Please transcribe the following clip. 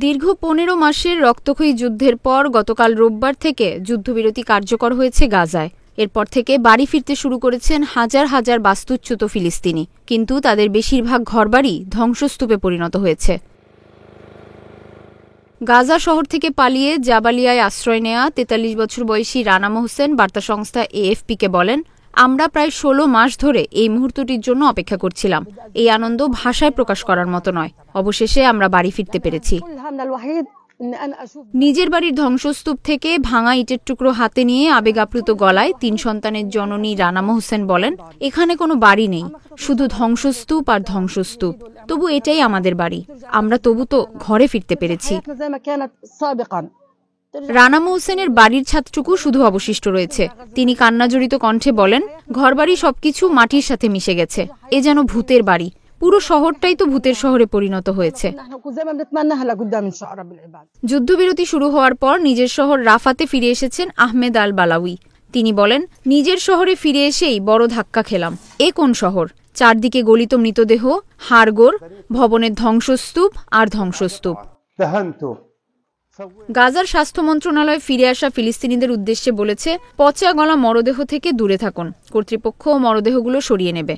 দীর্ঘ ১৫ মাসের রক্তক্ষয়ী যুদ্ধের পর গতকাল রোববার থেকে যুদ্ধবিরতি কার্যকর হয়েছে গাজায়। এরপর থেকে বাড়ি ফিরতে শুরু করেছেন হাজার হাজার বাস্তুচ্যুত ফিলিস্তিনি, কিন্তু তাদের বেশিরভাগ ঘরবাড়ি ধ্বংসস্তূপে পরিণত হয়েছে। গাজা শহর থেকে পালিয়ে জাবালিয়ায় আশ্রয় নেয়া ৪৩ বছর বয়সী রানা মোহসেন বার্তা সংস্থা এএফপিকে বলেন, আমরা প্রায় ১৬ মাস ধরে এই মুহূর্তটির জন্য অপেক্ষা করছিলাম। এই আনন্দ ভাষায় প্রকাশ করার মতো নয়। অবশেষে আমরা বাড়ি ফিরতে পেরেছি। নিজের বাড়ির ধ্বংসস্তূপ থেকে ভাঙা ইটের টুকরো হাতে নিয়ে আবেগ আপ্লুত গলায় ৩ সন্তানের জননী রানা মোহসেন বলেন, এখানে কোনো বাড়ি নেই, শুধু ধ্বংসস্তূপ আর ধ্বংসস্তূপ। তবু এটাই আমাদের বাড়ি। আমরা তবু তো ঘরে ফিরতে পেরেছি। রানা মোহসেনের বাড়ির ছাদটুকু শুধু অবশিষ্ট রয়েছে। তিনি কান্নাজড়িত কণ্ঠে বলেন, ঘরবাড়ি সবকিছু মাটির সাথে মিশে গেছে। এ যেন ভূতের বাড়ি। পুরো শহরটাই তো ভূতের শহরে পরিণত হয়েছে। যুদ্ধবিরতি শুরু হওয়ার পর নিজের শহর রাফাতে ফিরে এসেছেন আহমেদ আল বালাউই। তিনি বলেন, নিজের শহরে ফিরে এসেই বড় ধাক্কা খেলাম। এ কোন শহর? চারদিকে গলিত মৃতদেহ, হাড়গোড়, ভবনের ধ্বংসস্তূপ আর ধ্বংসস্তূপ। গাজার স্বাস্থ্য মন্ত্রণালয় ফিরে আসা ফিলিস্তিনিদের উদ্দেশ্যে বলেছে, পচা গলা মরদেহ থেকে দূরে থাকুন। কর্তৃপক্ষ মরদেহগুলো সরিয়ে নেবে।